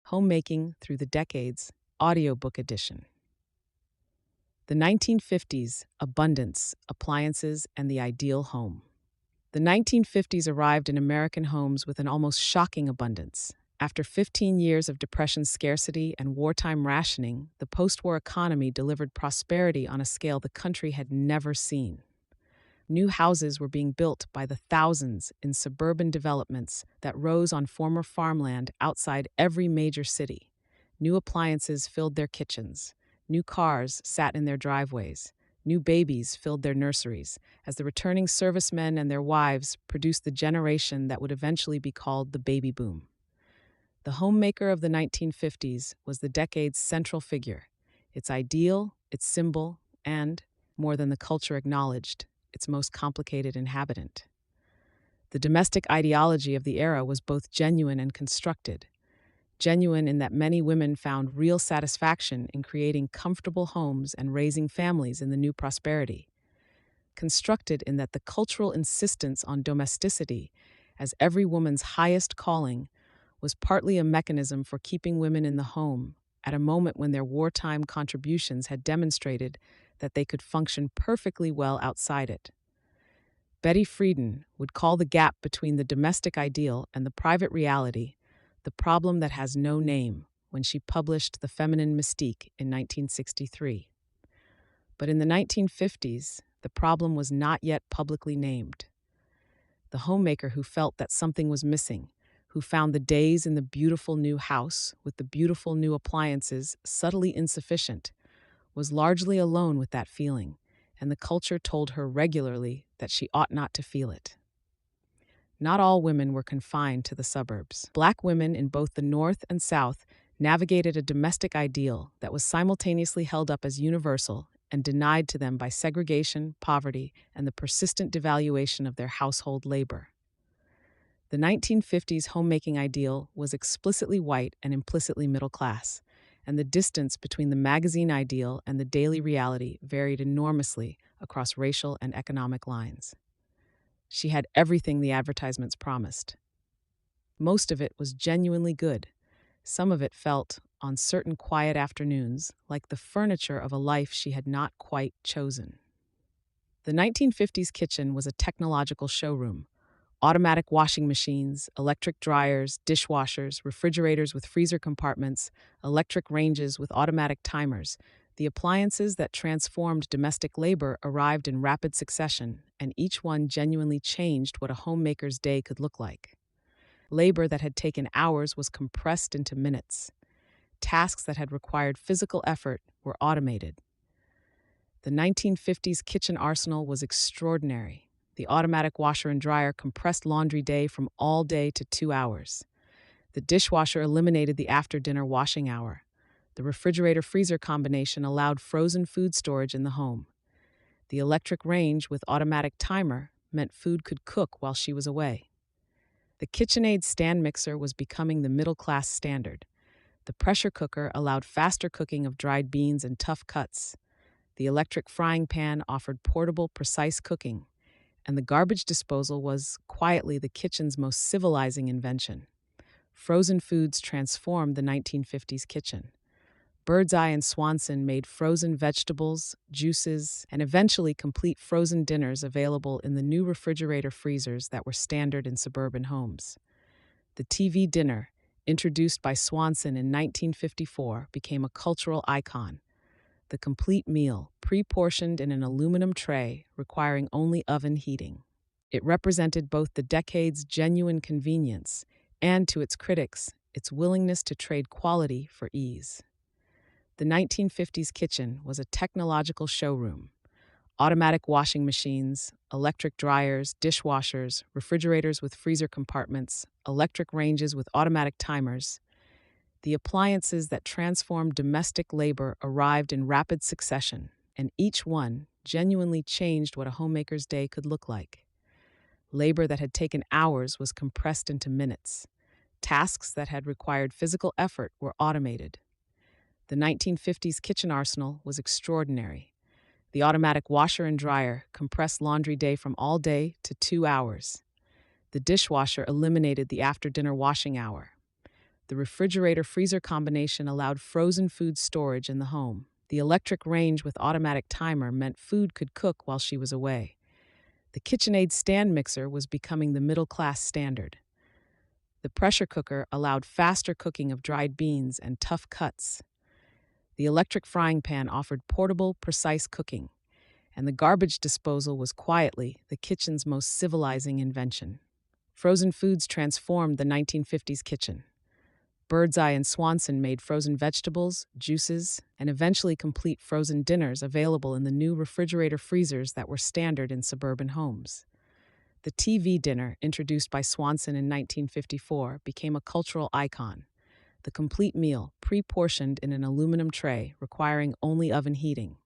Homemaking Through the Decades, Audiobook Edition. The 1950s, Abundance, Appliances, and the Ideal Home. The 1950s arrived in American homes with an almost shocking abundance. After 15 years of Depression scarcity and wartime rationing, the post-war economy delivered prosperity on a scale the country had never seen. New houses were being built by the thousands in suburban developments that rose on former farmland outside every major city. New appliances filled their kitchens. New cars sat in their driveways. New babies filled their nurseries, as the returning servicemen and their wives produced the generation that would eventually be called the baby boom. The homemaker of the 1950s was the decade's central figure, its ideal, its symbol, and, more than the culture acknowledged, its most complicated inhabitant. The domestic ideology of the era was both genuine and constructed. Genuine in that many women found real satisfaction in creating comfortable homes and raising families in the new prosperity. Constructed in that the cultural insistence on domesticity as every woman's highest calling was partly a mechanism for keeping women in the home at a moment when their wartime contributions had demonstrated that they could function perfectly well outside it. Betty Friedan would call the gap between the domestic ideal and the private reality the problem that has no name when she published The Feminine Mystique in 1963. But in the 1950s, the problem was not yet publicly named. The homemaker who felt that something was missing, who found the days in the beautiful new house with the beautiful new appliances subtly insufficient, was largely alone with that feeling, and the culture told her regularly that she ought not to feel it. Not all women were confined to the suburbs. Black women in both the North and South navigated a domestic ideal that was simultaneously held up as universal and denied to them by segregation, poverty, and the persistent devaluation of their household labor. The 1950s homemaking ideal was explicitly white and implicitly middle class, and the distance between the magazine ideal and the daily reality varied enormously across racial and economic lines. She had everything the advertisements promised. Most of it was genuinely good. Some of it felt, on certain quiet afternoons, like the furniture of a life she had not quite chosen. The 1950s kitchen was a technological showroom. Automatic washing machines, electric dryers, dishwashers, refrigerators with freezer compartments, electric ranges with automatic timers. The appliances that transformed domestic labor arrived in rapid succession, and each one genuinely changed what a homemaker's day could look like. Labor that had taken hours was compressed into minutes. Tasks that had required physical effort were automated. The 1950s kitchen arsenal was extraordinary. The automatic washer and dryer compressed laundry day from all day to 2 hours. The dishwasher eliminated the after-dinner washing hour. The refrigerator-freezer combination allowed frozen food storage in the home. The electric range with automatic timer meant food could cook while she was away. The KitchenAid stand mixer was becoming the middle-class standard. The pressure cooker allowed faster cooking of dried beans and tough cuts. The electric frying pan offered portable, precise cooking. And the garbage disposal was, quietly, the kitchen's most civilizing invention. Frozen foods transformed the 1950s kitchen. Birdseye and Swanson made frozen vegetables, juices, and eventually complete frozen dinners available in the new refrigerator freezers that were standard in suburban homes. The TV dinner, introduced by Swanson in 1954, became a cultural icon. The complete meal, pre-portioned in an aluminum tray, requiring only oven heating. It represented both the decade's genuine convenience and, to its critics, its willingness to trade quality for ease. The 1950s kitchen was a technological showroom. Automatic washing machines, electric dryers, dishwashers, refrigerators with freezer compartments, electric ranges with automatic timers. The appliances that transformed domestic labor arrived in rapid succession, and each one genuinely changed what a homemaker's day could look like. Labor that had taken hours was compressed into minutes. Tasks that had required physical effort were automated. The 1950s kitchen arsenal was extraordinary. The automatic washer and dryer compressed laundry day from all day to 2 hours. The dishwasher eliminated the after-dinner washing hour. The refrigerator-freezer combination allowed frozen food storage in the home. The electric range with automatic timer meant food could cook while she was away. The KitchenAid stand mixer was becoming the middle-class standard. The pressure cooker allowed faster cooking of dried beans and tough cuts. The electric frying pan offered portable, precise cooking. And the garbage disposal was quietly the kitchen's most civilizing invention. Frozen foods transformed the 1950s kitchen. Birdseye and Swanson made frozen vegetables, juices, and eventually complete frozen dinners available in the new refrigerator freezers that were standard in suburban homes. The TV dinner, introduced by Swanson in 1954, became a cultural icon. The complete meal, pre-portioned in an aluminum tray, requiring only oven heating.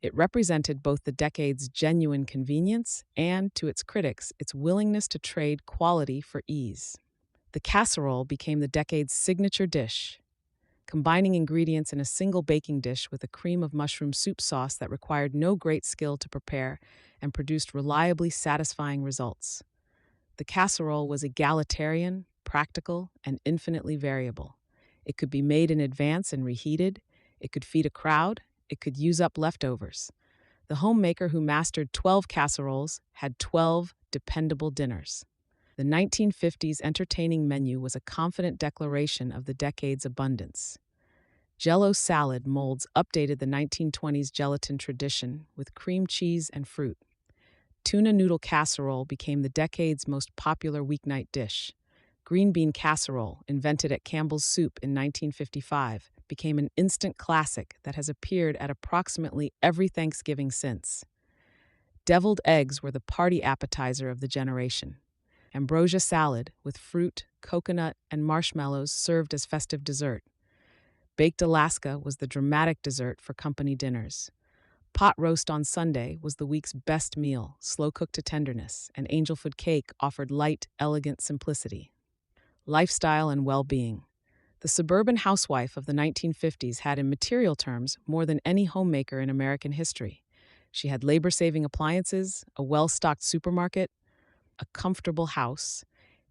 It represented both the decade's genuine convenience and, to its critics, its willingness to trade quality for ease. The casserole became the decade's signature dish, combining ingredients in a single baking dish with a cream of mushroom soup sauce that required no great skill to prepare and produced reliably satisfying results. The casserole was egalitarian, practical, and infinitely variable. It could be made in advance and reheated. It could feed a crowd. It could use up leftovers. The homemaker who mastered 12 casseroles had 12 dependable dinners. The 1950s entertaining menu was a confident declaration of the decade's abundance. Jell-O salad molds updated the 1920s gelatin tradition with cream cheese and fruit. Tuna noodle casserole became the decade's most popular weeknight dish. Green bean casserole, invented at Campbell's Soup in 1955, became an instant classic that has appeared at approximately every Thanksgiving since. Deviled eggs were the party appetizer of the generation. Ambrosia salad, with fruit, coconut, and marshmallows, served as festive dessert. Baked Alaska was the dramatic dessert for company dinners. Pot roast on Sunday was the week's best meal, slow-cooked to tenderness, and angel food cake offered light, elegant simplicity. Lifestyle and well-being. The suburban housewife of the 1950s had, in material terms, more than any homemaker in American history. She had labor-saving appliances, a well-stocked supermarket, a comfortable house,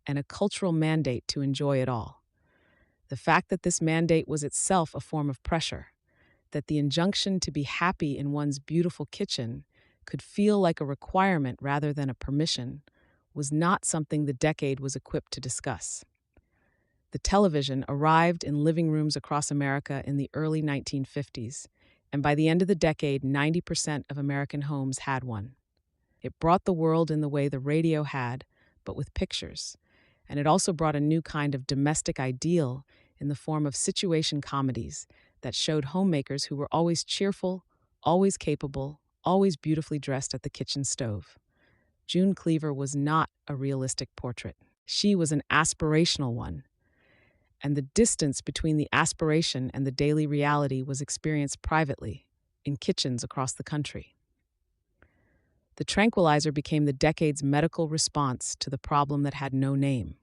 and a cultural mandate to enjoy it all. The fact that this mandate was itself a form of pressure, that the injunction to be happy in one's beautiful kitchen could feel like a requirement rather than a permission, was not something the decade was equipped to discuss. The television arrived in living rooms across America in the early 1950s, and by the end of the decade, 90% of American homes had one. It brought the world in the way the radio had, but with pictures, and it also brought a new kind of domestic ideal in the form of situation comedies that showed homemakers who were always cheerful, always capable, always beautifully dressed at the kitchen stove. June Cleaver was not a realistic portrait. She was an aspirational one. And the distance between the aspiration and the daily reality was experienced privately, in kitchens across the country. The tranquilizer became the decade's medical response to the problem that had no name.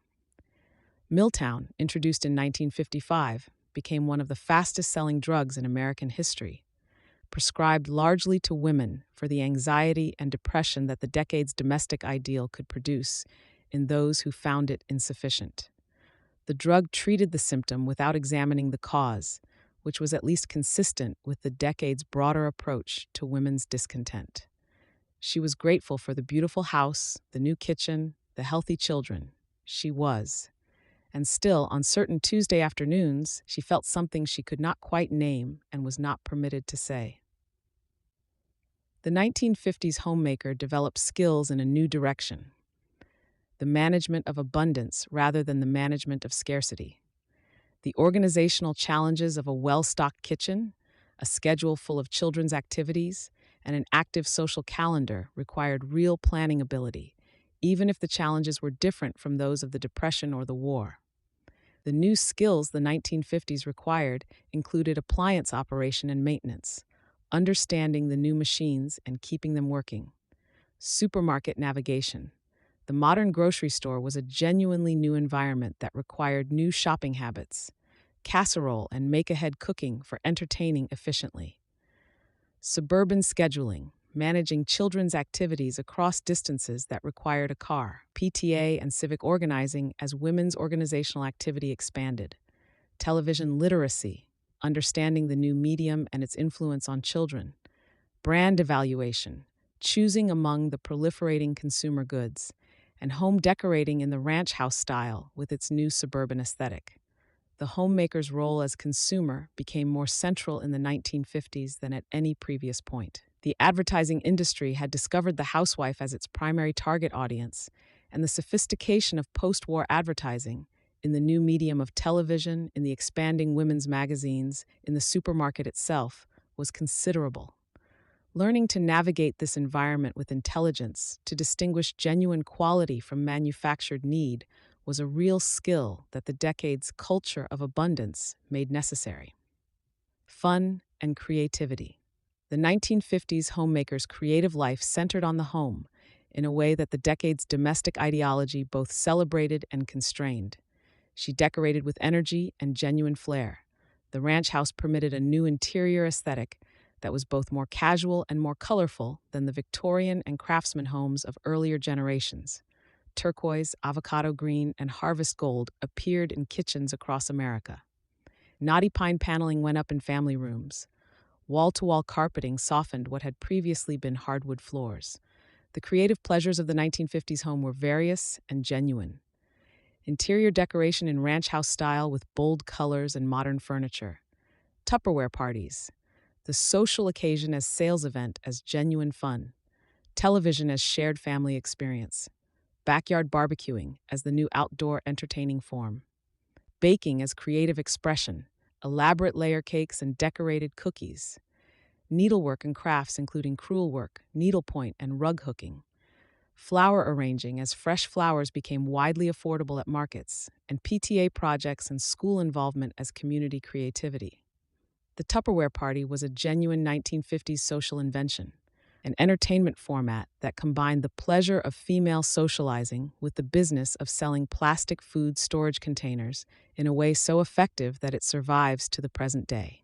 Miltown, introduced in 1955, became one of the fastest-selling drugs in American history, prescribed largely to women for the anxiety and depression that the decade's domestic ideal could produce in those who found it insufficient. The drug treated the symptom without examining the cause, which was at least consistent with the decade's broader approach to women's discontent. She was grateful for the beautiful house, the new kitchen, the healthy children. She was. And still, on certain Tuesday afternoons, she felt something she could not quite name and was not permitted to say. The 1950s homemaker developed skills in a new direction: the management of abundance rather than the management of scarcity. The organizational challenges of a well-stocked kitchen, a schedule full of children's activities, and an active social calendar required real planning ability, even if the challenges were different from those of the Depression or the war. The new skills the 1950s required included appliance operation and maintenance, understanding the new machines and keeping them working, supermarket navigation. The modern grocery store was a genuinely new environment that required new shopping habits, casserole and make-ahead cooking for entertaining efficiently. Suburban scheduling, managing children's activities across distances that required a car, PTA and civic organizing as women's organizational activity expanded. television literacy, understanding the new medium and its influence on children, brand evaluation, choosing among the proliferating consumer goods, and home decorating in the ranch house style with its new suburban aesthetic. The homemaker's role as consumer became more central in the 1950s than at any previous point. The advertising industry had discovered the housewife as its primary target audience, and the sophistication of post-war advertising, in the new medium of television, in the expanding women's magazines, in the supermarket itself, was considerable. Learning to navigate this environment with intelligence, to distinguish genuine quality from manufactured need, was a real skill that the decade's culture of abundance made necessary. Fun and creativity. The 1950s homemaker's creative life centered on the home in a way that the decade's domestic ideology both celebrated and constrained. She decorated with energy and genuine flair. The ranch house permitted a new interior aesthetic that was both more casual and more colorful than the Victorian and craftsman homes of earlier generations. Turquoise, avocado green, and harvest gold appeared in kitchens across America. Knotty pine paneling went up in family rooms. Wall-to-wall carpeting softened what had previously been hardwood floors. The creative pleasures of the 1950s home were various and genuine. Interior decoration in ranch house style with bold colors and modern furniture. Tupperware parties. The social occasion as sales event as genuine fun. Television as shared family experience. Backyard barbecuing as the new outdoor entertaining form. Baking as creative expression. Elaborate layer cakes and decorated cookies. Needlework and crafts including crewel work, needlepoint, and rug hooking. Flower arranging as fresh flowers became widely affordable at markets, and PTA projects and school involvement as community creativity. The Tupperware party was a genuine 1950s social invention, an entertainment format that combined the pleasure of female socializing with the business of selling plastic food storage containers in a way so effective that it survives to the present day.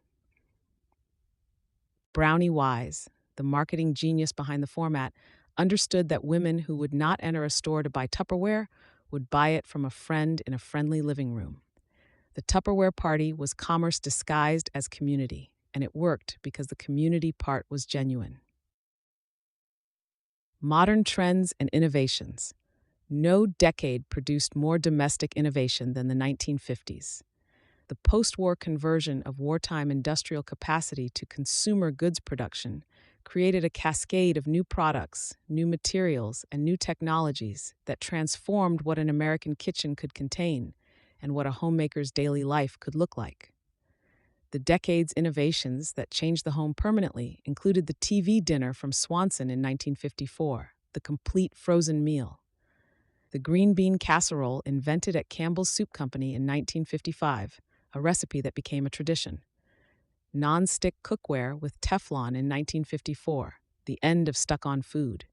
Brownie Wise, the marketing genius behind the format, understood that women who would not enter a store to buy Tupperware would buy it from a friend in a friendly living room. The Tupperware party was commerce disguised as community, and it worked because the community part was genuine. Modern trends and innovations. No decade produced more domestic innovation than the 1950s. The post-war conversion of wartime industrial capacity to consumer goods production created a cascade of new products, new materials, and new technologies that transformed what an American kitchen could contain and what a homemaker's daily life could look like. The decade's innovations that changed the home permanently included the TV dinner from Swanson in 1954, the complete frozen meal. The green bean casserole invented at Campbell's Soup Company in 1955, a recipe that became a tradition. Non-stick cookware with Teflon in 1954, the end of stuck-on food.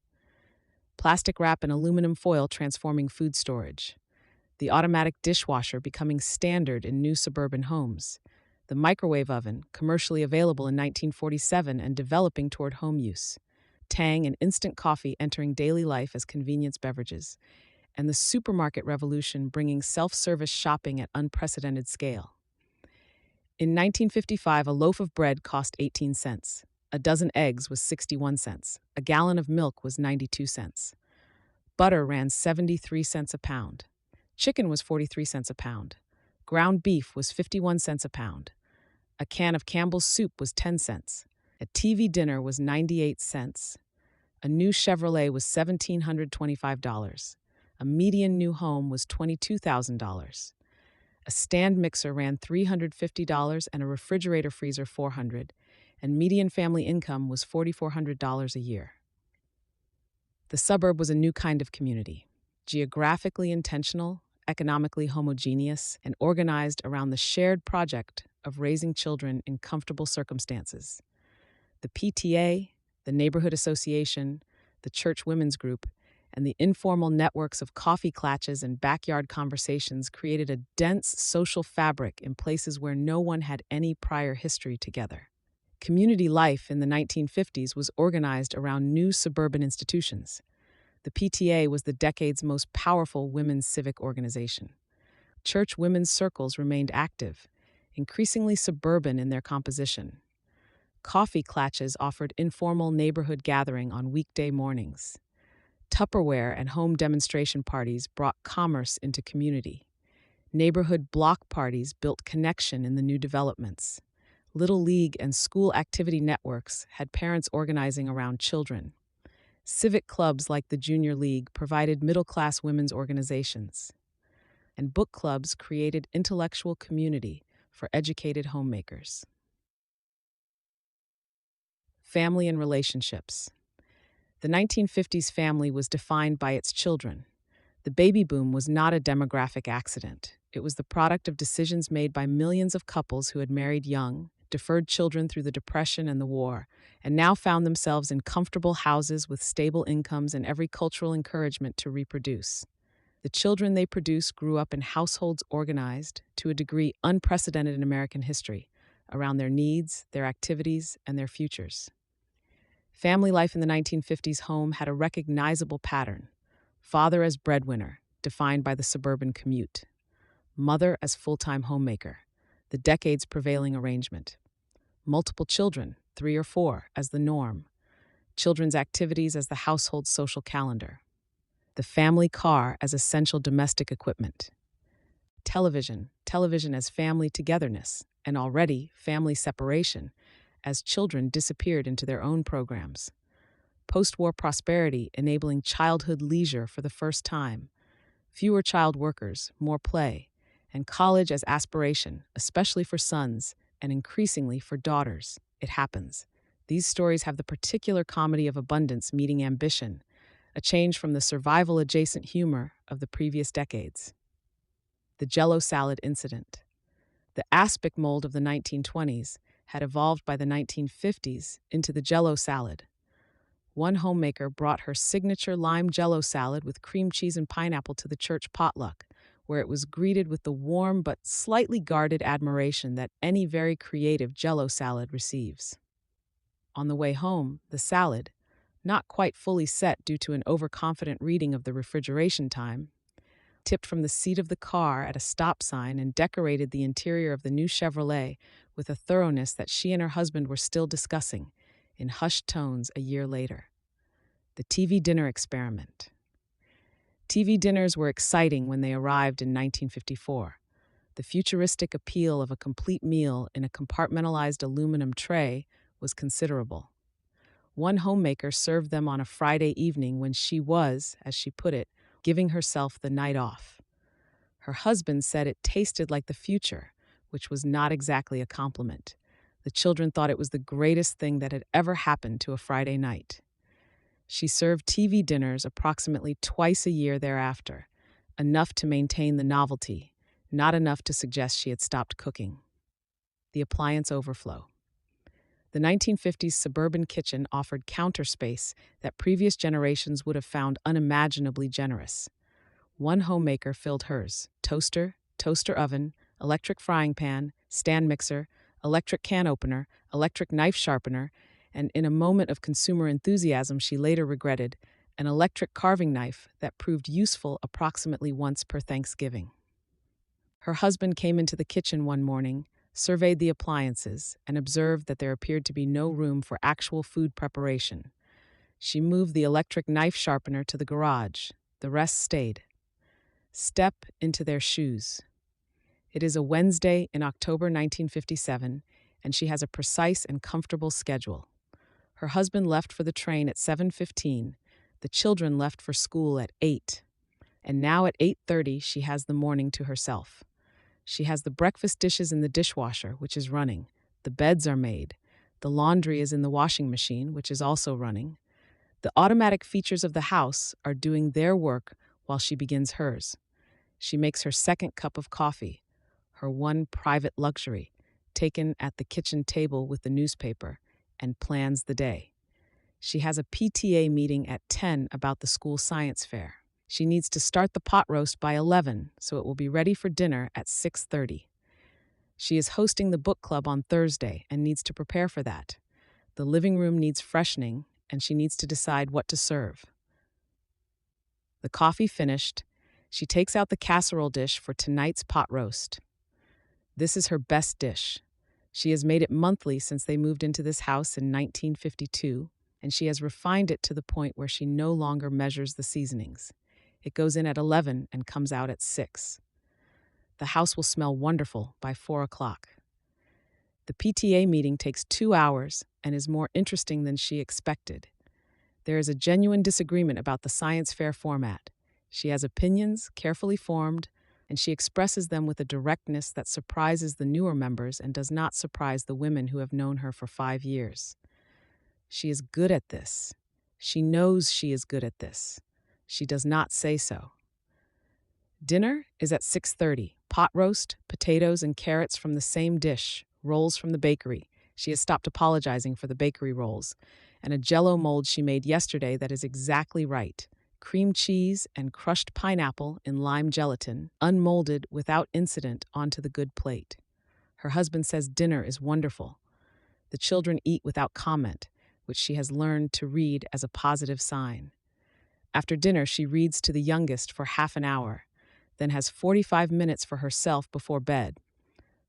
Plastic wrap and aluminum foil transforming food storage. The automatic dishwasher becoming standard in new suburban homes. The microwave oven, commercially available in 1947 and developing toward home use. Tang and instant coffee entering daily life as convenience beverages. And the supermarket revolution bringing self-service shopping at unprecedented scale. In 1955, a loaf of bread cost 18 cents. A dozen eggs was 61 cents. A gallon of milk was 92 cents. Butter ran 73 cents a pound. Chicken was 43 cents a pound. Ground beef was 51 cents a pound. A can of Campbell's soup was 10 cents. A TV dinner was 98 cents. A new Chevrolet was $1,725. A median new home was $22,000. A stand mixer ran $350 and a refrigerator freezer $400, and median family income was $4,400 a year. The suburb was a new kind of community, geographically intentional, economically homogeneous, and organized around the shared project of raising children in comfortable circumstances. The PTA, the neighborhood association, the church women's group, and the informal networks of coffee clatches and backyard conversations created a dense social fabric in places where no one had any prior history together. Community life in the 1950s was organized around new suburban institutions. The PTA was the decade's most powerful women's civic organization. Church women's circles remained active, increasingly suburban in their composition. Coffee klatches offered informal neighborhood gathering on weekday mornings. Tupperware and home demonstration parties brought commerce into community. Neighborhood block parties built connection in the new developments. Little League and school activity networks had parents organizing around children. Civic clubs like the Junior League provided middle-class women's organizations. And book clubs created intellectual community for educated homemakers. Family and relationships. The 1950s family was defined by its children. The baby boom was not a demographic accident. It was the product of decisions made by millions of couples who had married young, deferred children through the Depression and the war, and now found themselves in comfortable houses with stable incomes and every cultural encouragement to reproduce. The children they produced grew up in households organized, to a degree unprecedented in American history, around their needs, their activities, and their futures. Family life in the 1950s home had a recognizable pattern. Father as breadwinner, defined by the suburban commute. Mother as full-time homemaker, the decade's prevailing arrangement. Multiple children, 3 or 4, as the norm. Children's activities as the household's social calendar. The family car as essential domestic equipment. Television as family togetherness, and already family separation, as children disappeared into their own programs. Post-war prosperity enabling childhood leisure for the first time. Fewer child workers, more play, and college as aspiration, especially for sons, and increasingly for daughters. It happens. These stories have the particular comedy of abundance meeting ambition, a change from the survival-adjacent humor of the previous decades. The Jell-O salad incident. The aspic mold of the 1920s had evolved by the 1950s into the Jell-O salad. One homemaker brought her signature lime Jell-O salad with cream cheese and pineapple to the church potluck, where it was greeted with the warm but slightly guarded admiration that any very creative Jell-O salad receives. On the way home, the salad, not quite fully set due to an overconfident reading of the refrigeration time, tipped from the seat of the car at a stop sign and decorated the interior of the new Chevrolet with a thoroughness that she and her husband were still discussing, in hushed tones a year later. The TV dinner experiment. TV dinners were exciting when they arrived in 1954. The futuristic appeal of a complete meal in a compartmentalized aluminum tray was considerable. One homemaker served them on a Friday evening when she was, as she put it, giving herself the night off. Her husband said it tasted like the future, which was not exactly a compliment. The children thought it was the greatest thing that had ever happened to a Friday night. She served TV dinners approximately twice a year thereafter, enough to maintain the novelty, not enough to suggest she had stopped cooking. The appliance overflow. The 1950s suburban kitchen offered counter space that previous generations would have found unimaginably generous. One homemaker filled hers: toaster, toaster oven, electric frying pan, stand mixer, electric can opener, electric knife sharpener, and in a moment of consumer enthusiasm she later regretted, an electric carving knife that proved useful approximately once per Thanksgiving. Her husband came into the kitchen one morning, surveyed the appliances, and observed that there appeared to be no room for actual food preparation. She moved the electric knife sharpener to the garage. The rest stayed. Step into their shoes. It is a Wednesday in October 1957, and she has a precise and comfortable schedule. Her husband left for the train at 7:15. The children left for school at 8. And now at 8:30 she has the morning to herself. She has the breakfast dishes in the dishwasher, which is running. The beds are made. The laundry is in the washing machine, which is also running. The automatic features of the house are doing their work while she begins hers. She makes her second cup of coffee, her one private luxury, taken at the kitchen table with the newspaper, and plans the day. She has a PTA meeting at 10 about the school science fair. She needs to start the pot roast by 11, so it will be ready for dinner at 6:30. She is hosting the book club on Thursday and needs to prepare for that. The living room needs freshening, and she needs to decide what to serve. The coffee finished, she takes out the casserole dish for tonight's pot roast. This is her best dish. She has made it monthly since they moved into this house in 1952, and she has refined it to the point where she no longer measures the seasonings. It goes in at 11 and comes out at 6. The house will smell wonderful by 4 o'clock. The PTA meeting takes 2 hours and is more interesting than she expected. There is a genuine disagreement about the science fair format. She has opinions, carefully formed, and she expresses them with a directness that surprises the newer members and does not surprise the women who have known her for 5 years. She is good at this. She knows she is good at this. She does not say so. Dinner is at 6:30. Pot roast, potatoes, and carrots from the same dish, rolls from the bakery. She has stopped apologizing for the bakery rolls, and a Jell-O mold she made yesterday that is exactly right. Cream cheese and crushed pineapple in lime gelatin, unmolded without incident onto the good plate. Her husband says dinner is wonderful. The children eat without comment, which she has learned to read as a positive sign. After dinner, she reads to the youngest for half an hour, then has 45 minutes for herself before bed.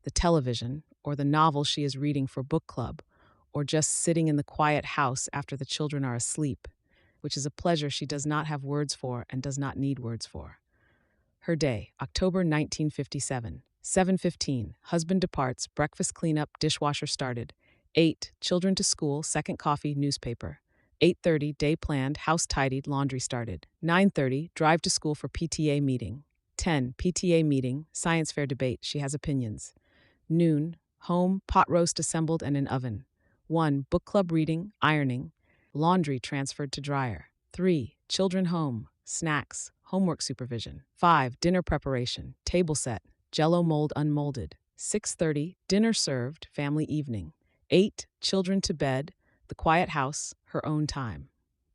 The television, or the novel she is reading for book club, or just sitting in the quiet house after the children are asleep, which is a pleasure she does not have words for and does not need words for. Her day, October 1957, 7:15, husband departs, breakfast cleanup, dishwasher started. 8, children to school, second coffee, newspaper. 8:30, day planned, house tidied, laundry started. 9:30, drive to school for PTA meeting. 10, PTA meeting, science fair debate, she has opinions. Noon, home, pot roast assembled and in oven. 1, book club reading, ironing, laundry transferred to dryer. 3, children home, snacks, homework supervision. 5, dinner preparation, table set, Jell-O mold unmolded. 6:30, dinner served, family evening. 8, children to bed, the quiet house, her own time.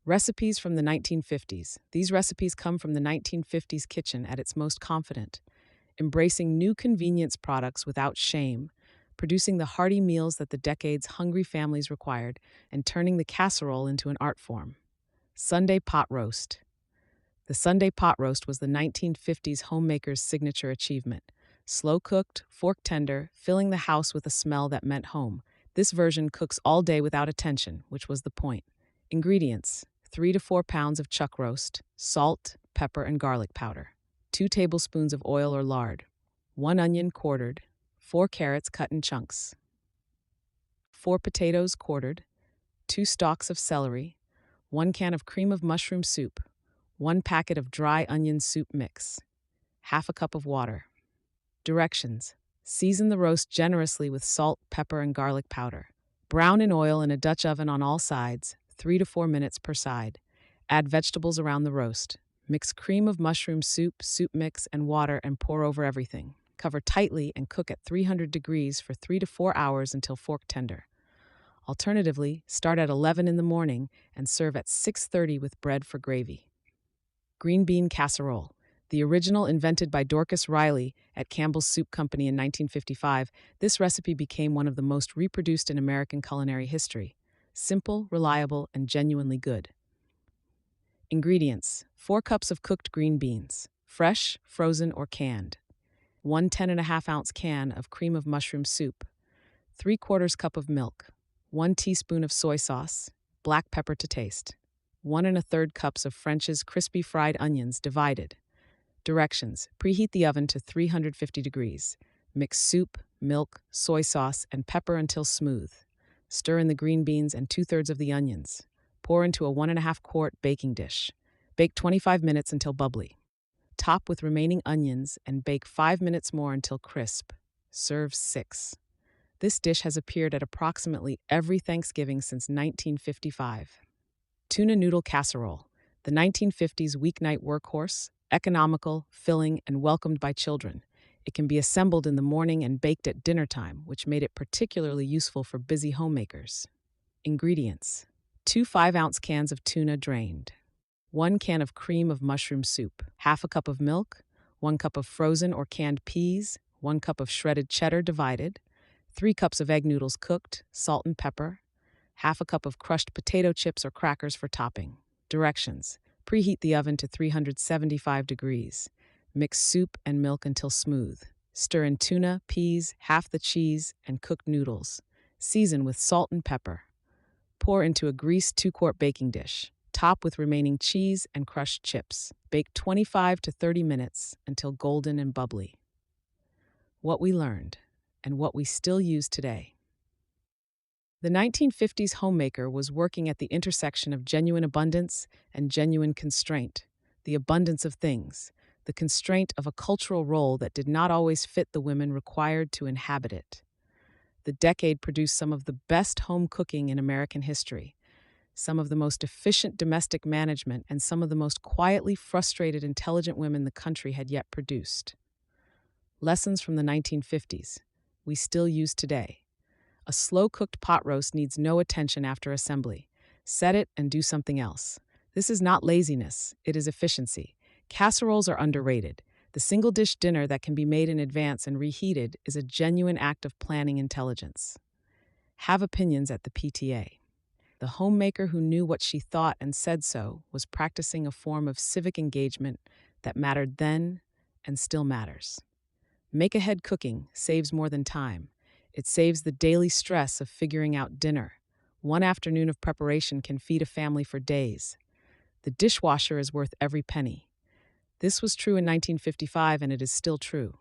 Recipes from the 1950s. These recipes come from the 1950s kitchen at its most confident, embracing new convenience products without shame, producing the hearty meals that the decade's hungry families required, and turning the casserole into an art form. Sunday pot roast. The Sunday pot roast was the 1950s homemaker's signature achievement. Slow-cooked, fork-tender, filling the house with a smell that meant home. This version cooks all day without attention, which was the point. Ingredients: 3 to 4 pounds of chuck roast, salt, pepper, and garlic powder, 2 tablespoons of oil or lard, 1 onion quartered, 4 carrots cut in chunks, 4 potatoes quartered, 2 stalks of celery, 1 can of cream of mushroom soup, 1 packet of dry onion soup mix, half a cup of water. Directions: season the roast generously with salt, pepper, and garlic powder. Brown in oil in a Dutch oven on all sides, 3 to 4 minutes per side. Add vegetables around the roast. Mix cream of mushroom soup, soup mix, and water and pour over everything. Cover tightly and cook at 300 degrees for 3 to 4 hours until fork tender. Alternatively, start at 11 in the morning and serve at 6:30 with bread for gravy. Green bean casserole. The original, invented by Dorcas Riley at Campbell's Soup Company in 1955, this recipe became one of the most reproduced in American culinary history. Simple, reliable, and genuinely good. Ingredients: 4 cups of cooked green beans, fresh, frozen, or canned. 1 10.5-ounce can of cream of mushroom soup. 3/4 cup of milk. 1 teaspoon of soy sauce, black pepper to taste. 1 1/3 cups of French's crispy fried onions divided. Directions: preheat the oven to 350 degrees. Mix soup, milk, soy sauce, and pepper until smooth. Stir in the green beans and 2/3 of the onions. Pour into a 1.5-quart baking dish. Bake 25 minutes until bubbly. Top with remaining onions and bake 5 minutes more until crisp. Serve 6. This dish has appeared at approximately every Thanksgiving since 1955. Tuna noodle casserole. The 1950s weeknight workhorse, economical, filling, and welcomed by children. It can be assembled in the morning and baked at dinner time, which made it particularly useful for busy homemakers. Ingredients: 2 5-ounce cans of tuna drained, 1 can of cream of mushroom soup, half a cup of milk, 1 cup of frozen or canned peas, 1 cup of shredded cheddar divided, 3 cups of egg noodles cooked, salt and pepper, half a cup of crushed potato chips or crackers for topping. Directions: preheat the oven to 375 degrees. Mix soup and milk until smooth. Stir in tuna, peas, half the cheese, and cooked noodles. Season with salt and pepper. Pour into a greased 2-quart baking dish. Top with remaining cheese and crushed chips. Bake 25 to 30 minutes until golden and bubbly. What we learned, and what we still use today. The 1950s homemaker was working at the intersection of genuine abundance and genuine constraint. The abundance of things, the constraint of a cultural role that did not always fit the women required to inhabit it. The decade produced some of the best home cooking in American history, some of the most efficient domestic management, and some of the most quietly frustrated, intelligent women the country had yet produced. Lessons from the 1950s, we still use today. A slow-cooked pot roast needs no attention after assembly. Set it and do something else. This is not laziness, it is efficiency. Casseroles are underrated. The single-dish dinner that can be made in advance and reheated is a genuine act of planning intelligence. Have opinions at the PTA. The homemaker who knew what she thought and said so was practicing a form of civic engagement that mattered then and still matters. Make-ahead cooking saves more than time. It saves the daily stress of figuring out dinner. One afternoon of preparation can feed a family for days. The dishwasher is worth every penny. This was true in 1955, and it is still true.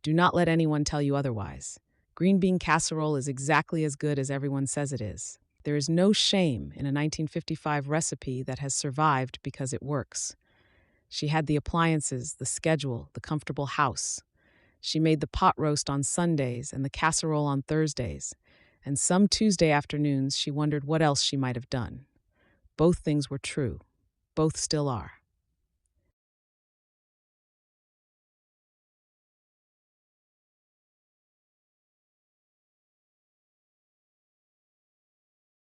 Do not let anyone tell you otherwise. Green bean casserole is exactly as good as everyone says it is. There is no shame in a 1955 recipe that has survived because it works. She had the appliances, the schedule, the comfortable house. She made the pot roast on Sundays and the casserole on Thursdays, and some Tuesday afternoons she wondered what else she might have done. Both things were true. Both still are.